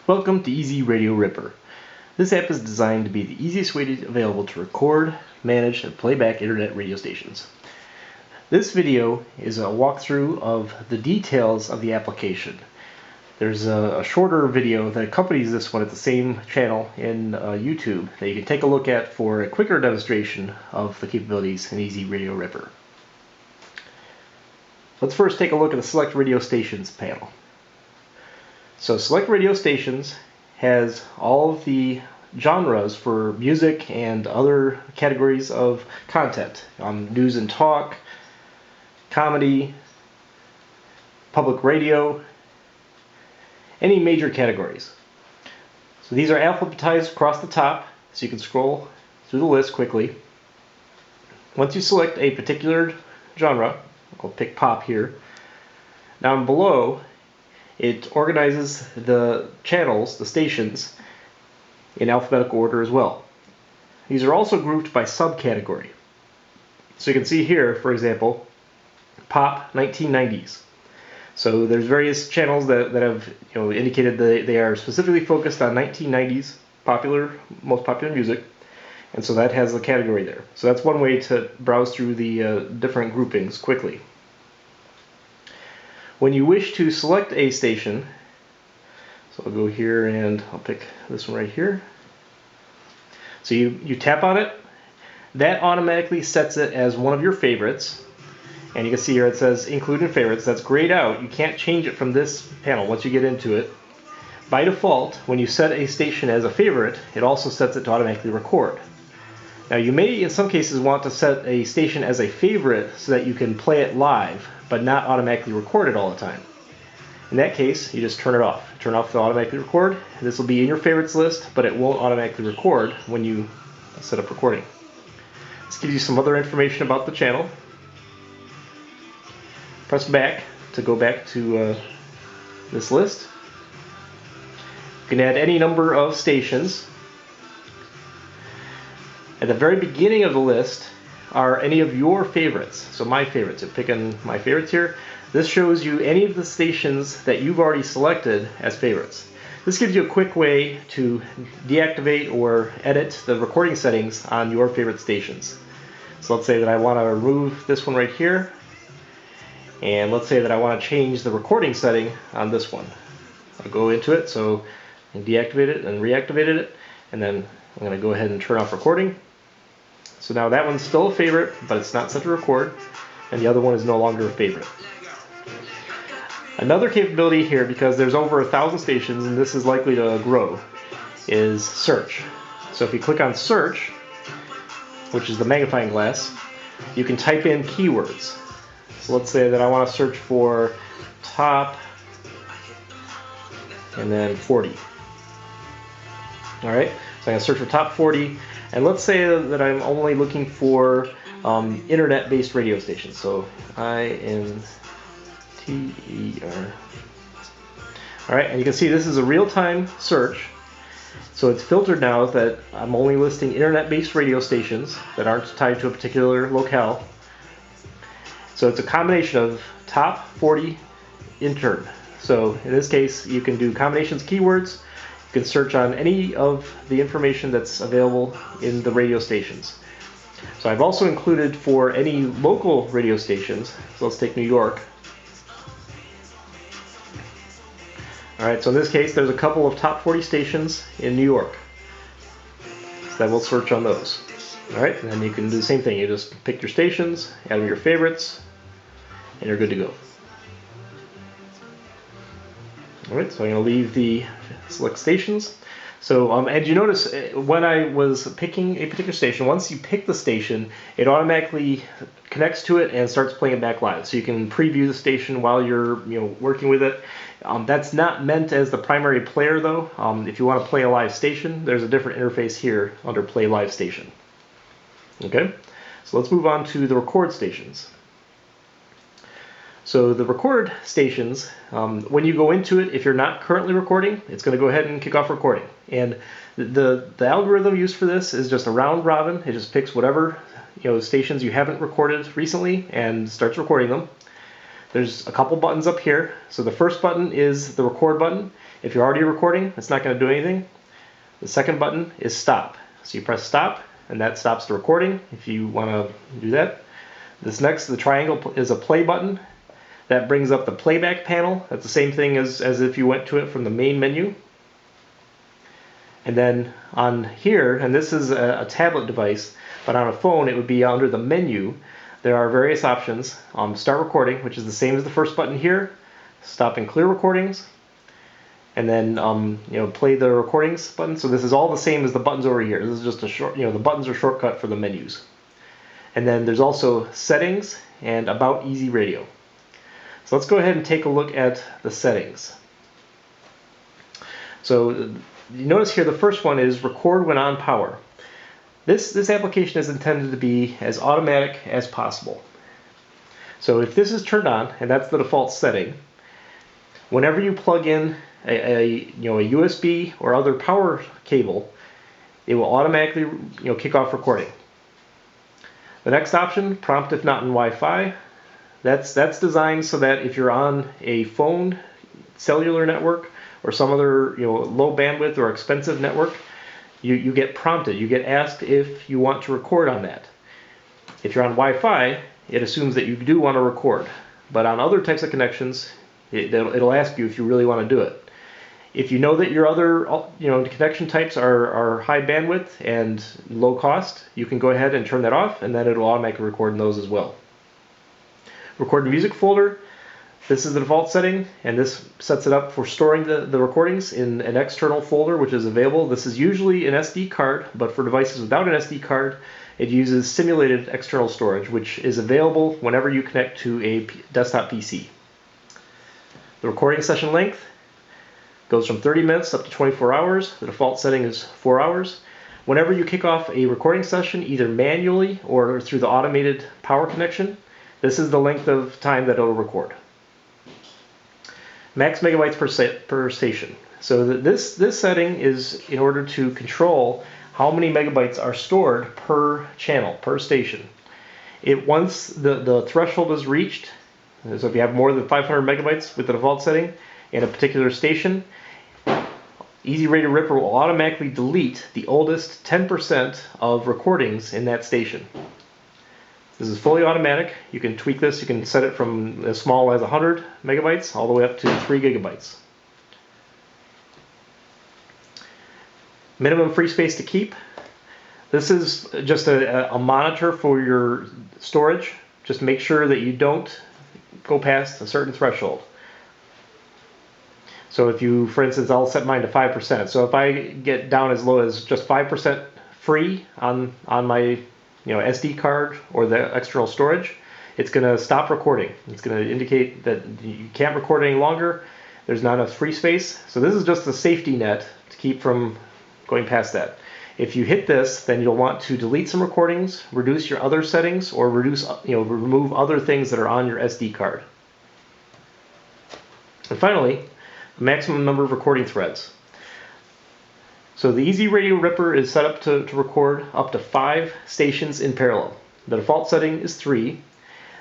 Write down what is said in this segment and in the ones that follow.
Welcome to EZRadioRipper. This app is designed to be the easiest way available to record, manage, and play back internet radio stations. This video is a walkthrough of the details of the application. There's a shorter video that accompanies this one at the same channel in YouTube that you can take a look at for a quicker demonstration of the capabilities in EZRadioRipper. Let's first take a look at the Select Radio Stations panel. So Select Radio Stations has all of the genres for music and other categories of content. News and talk, comedy, public radio, any major categories. So these are alphabetized across the top, so you can scroll through the list quickly. Once you select a particular genre, I'll pick pop here, down below it organizes the channels, the stations, in alphabetical order as well. These are also grouped by subcategory. So you can see here, for example, pop 1990s. So there's various channels that have indicated that they are specifically focused on 1990s most popular music, and so that has the category there. So that's one way to browse through the different groupings quickly. When you wish to select a station, so I'll go here and I'll pick this one right here. So you tap on it, that automatically sets it as one of your favorites. And you can see here it says include in favorites. That's grayed out. You can't change it from this panel once you get into it. By default, when you set a station as a favorite, it also sets it to automatically record. Now you may in some cases want to set a station as a favorite so that you can play it live, but not automatically record it all the time. In that case, you just turn it off. Turn off the automatically record. This will be in your favorites list, but it won't automatically record when you set up recording. This gives you some other information about the channel. Press back to go back to this list. You can add any number of stations. At the very beginning of the list are any of your favorites. So my favorites. I'm picking my favorites here. This shows you any of the stations that you've already selected as favorites. This gives you a quick way to deactivate or edit the recording settings on your favorite stations. So let's say that I want to remove this one right here, and let's say that I want to change the recording setting on this one. I'll go into it, so I deactivate it and reactivated it, and then I'm going to go ahead and turn off recording. So now that one's still a favorite, but it's not set to record, and the other one is no longer a favorite. Another capability here, because there's over 1,000 stations and this is likely to grow, is search. So if you click on search, which is the magnifying glass, you can type in keywords. So let's say that I want to search for top and then 40. Alright, so I'm going to search for top 40, and let's say that I'm only looking for internet-based radio stations. So INTER. Alright, and you can see this is a real-time search. So it's filtered now that I'm only listing internet-based radio stations that aren't tied to a particular locale. So it's a combination of top 40 intern. So in this case, you can do combinations keywords. You can search on any of the information that's available in the radio stations. So I've also included for any local radio stations. So let's take New York. Alright, so in this case, there's a couple of top 40 stations in New York. So that will search on those. Alright, and then you can do the same thing. You just pick your stations, add them your favorites, and you're good to go. Alright, so I'm going to leave the select stations. So and you notice when I was picking a particular station, once you pick the station, it automatically connects to it and starts playing it back live. So you can preview the station while you're working with it. That's not meant as the primary player though. If you want to play a live station, there's a different interface here under Play Live Station. Okay, so let's move on to the record stations. So the record stations, when you go into it, if you're not currently recording, it's going to go ahead and kick off recording. And the algorithm used for this is just a round robin. It just picks whatever stations you haven't recorded recently and starts recording them. There's a couple buttons up here. So the first button is the record button. If you're already recording, it's not going to do anything. The second button is stop. So you press stop, and that stops the recording if you want to do that. This next, the triangle, is a play button. That brings up the playback panel. That's the same thing as if you went to it from the main menu. And then on here, and this is a tablet device, but on a phone it would be under the menu. There are various options. Start recording, which is the same as the first button here. Stop and clear recordings. And then play the recordings button. So this is all the same as the buttons over here. This is just a short, the buttons are shortcut for the menus. And then there's also settings and about EZRadio. So let's go ahead and take a look at the settings. So you notice here the first one is record when on power. This application is intended to be as automatic as possible. So if this is turned on, and that's the default setting, whenever you plug in a USB or other power cable, it will automatically kick off recording. The next option, prompt if not in Wi-Fi, that's designed so that if you're on a phone, cellular network, or some other low bandwidth or expensive network, you get prompted. You get asked if you want to record on that. If you're on Wi-Fi, it assumes that you do want to record. But on other types of connections, it'll ask you if you really want to do it. If you know that your other connection types are high bandwidth and low cost, you can go ahead and turn that off, and then it'll automatically record in those as well. Record the music folder. This is the default setting, and this sets it up for storing the recordings in an external folder which is available. This is usually an SD card, but for devices without an SD card, it uses simulated external storage, which is available whenever you connect to a desktop PC. The recording session length goes from 30 minutes up to 24 hours. The default setting is 4 hours. Whenever you kick off a recording session, either manually or through the automated power connection, this is the length of time that it'll record. Max megabytes per station. So this setting is in order to control how many megabytes are stored per channel, per station. Once the threshold is reached, so if you have more than 500 megabytes with the default setting in a particular station, EZRadioRipper will automatically delete the oldest 10% of recordings in that station. This is fully automatic. You can tweak this. You can set it from as small as 100 megabytes all the way up to 3 gigabytes. Minimum free space to keep. This is just a monitor for your storage. Just make sure that you don't go past a certain threshold. So if you, for instance, I'll set mine to 5%. So if I get down as low as just 5% free on my SD card or the external storage, it's going to stop recording. It's going to indicate that you can't record any longer. There's not enough free space. So this is just a safety net to keep from going past that. If you hit this, then you'll want to delete some recordings, reduce your other settings, or remove other things that are on your SD card. And finally, maximum number of recording threads. So the EZRadioRipper is set up to record up to 5 stations in parallel. The default setting is 3.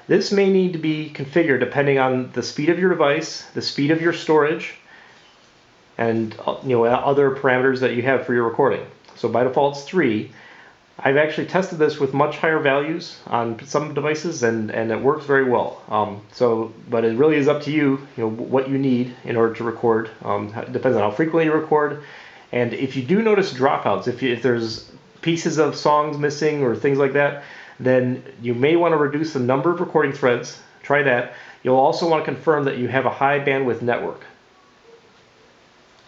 This may need to be configured depending on the speed of your device, the speed of your storage, and other parameters that you have for your recording. So by default it's 3. I've actually tested this with much higher values on some devices, and it works very well. But it really is up to you, what you need in order to record. It depends on how frequently you record. And if you do notice dropouts, if there's pieces of songs missing or things like that, then you may want to reduce the number of recording threads. Try that. You'll also want to confirm that you have a high bandwidth network.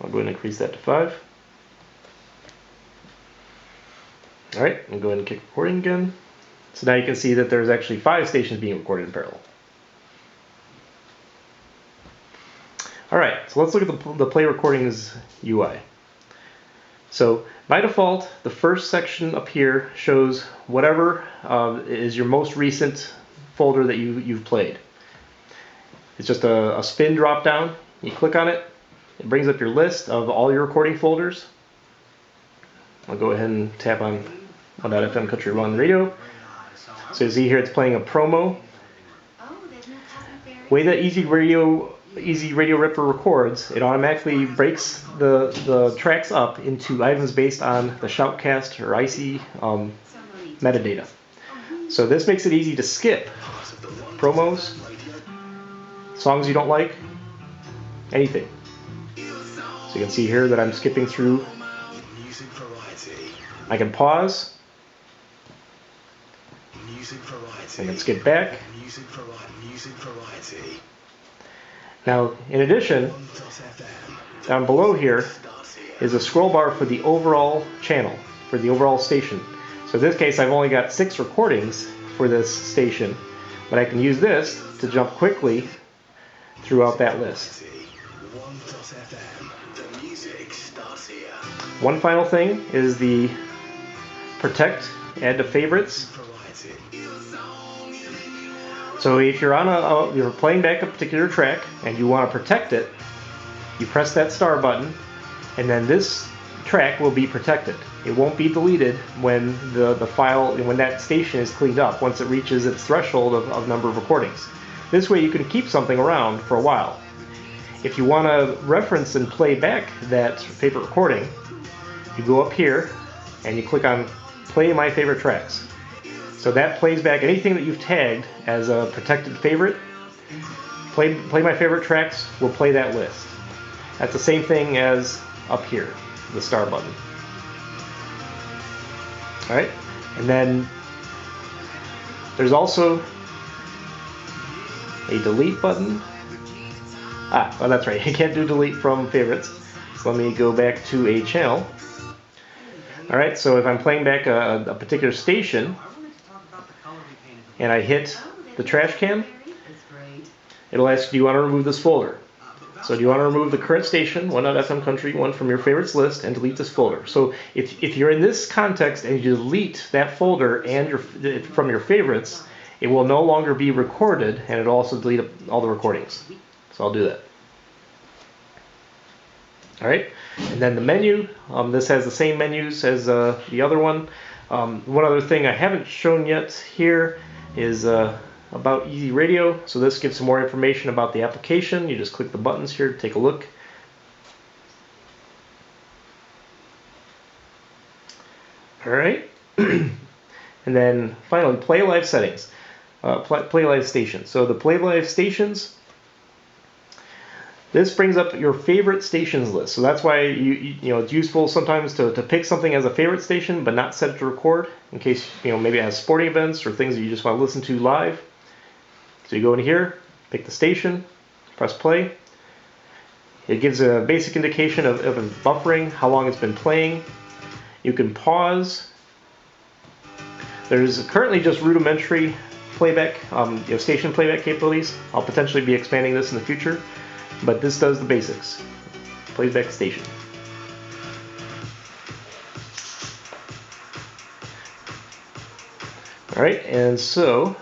I'll go ahead and increase that to 5. All right, I'll go ahead and kick recording again. So now you can see that there's actually 5 stations being recorded in parallel. All right, so let's look at the Play Recordings UI. So by default, the first section up here shows whatever is your most recent folder that you've played. It's just a spin drop down. You click on it. It brings up your list of all your recording folders. I'll go ahead and tap on .fm Country One Radio. So you see here it's playing a promo. The way that EZRadioRipper records, it automatically breaks the tracks up into items based on the shoutcast or IC metadata. So this makes it easy to skip promos, songs you don't like, anything. So you can see here that I'm skipping through. I can pause. I can skip back. Now, in addition, down below here is a scroll bar for the overall channel, for the overall station. So in this case, I've only got 6 recordings for this station, but I can use this to jump quickly throughout that list. One final thing is the protect, add to favorites. So if you're you're playing back a particular track and you want to protect it, you press that star button, and then this track will be protected. It won't be deleted when when that station is cleaned up, once it reaches its threshold of number of recordings. This way you can keep something around for a while. If you want to reference and play back that favorite recording, you go up here and you click on Play My Favorite Tracks. So that plays back anything that you've tagged as a protected favorite. Play My Favorite Tracks will play that list. That's the same thing as up here, the star button. Alright, and then there's also a delete button. Oh, that's right, you can't do delete from favorites. So let me go back to a channel. Alright, so if I'm playing back a particular station, and I hit the trash can, it'll ask, do you want to remove this folder? So do you want to remove the current station, 1.fm country, one from your favorites list, and delete this folder? So if you're in this context and you delete that folder and from your favorites, it will no longer be recorded, and it'll also delete all the recordings. So I'll do that. Alright, and then the menu, this has the same menus as the other one. One other thing I haven't shown yet here is about EZRadio. So this gives some more information about the application. You just click the buttons here to take a look. Alright, and then finally, Play Live settings. Play Live stations. So the Play Live stations, this brings up your favorite stations list. So that's why you know it's useful sometimes to pick something as a favorite station, but not set it to record in case maybe it has sporting events or things that you just want to listen to live. So you go in here, pick the station, press play. It gives a basic indication of buffering, how long it's been playing. You can pause. There's currently just rudimentary playback, station playback capabilities. I'll potentially be expanding this in the future. But this does the basics. Plays back the station. Alright, and so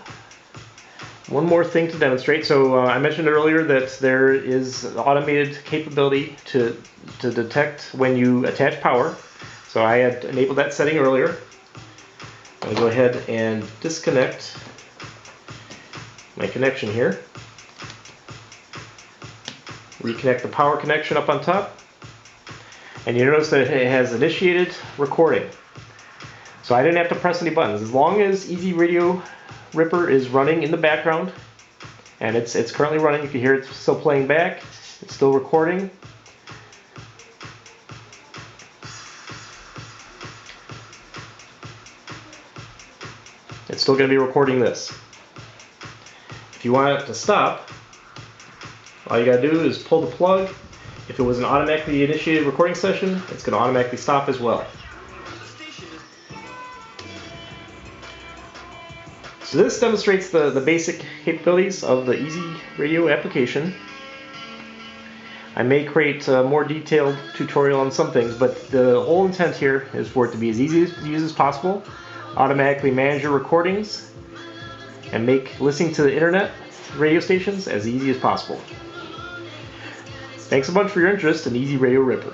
one more thing to demonstrate. So I mentioned earlier that there is automated capability to detect when you attach power. So I had enabled that setting earlier. I'll go ahead and disconnect my connection here. Reconnect the power connection up on top, and you notice that it has initiated recording. So I didn't have to press any buttons. As long as EZRadioRipper is running in the background, and it's currently running, you can hear it's still playing back, it's still recording. It's still going to be recording this. If you want it to stop, all you gotta do is pull the plug. If it was an automatically initiated recording session, it's gonna automatically stop as well. So this demonstrates the basic capabilities of the EZRadio application. I may create a more detailed tutorial on some things, but the whole intent here is for it to be as easy to use as possible, automatically manage your recordings, and make listening to the internet radio stations as easy as possible. Thanks a bunch for your interest in EZRadioRipper.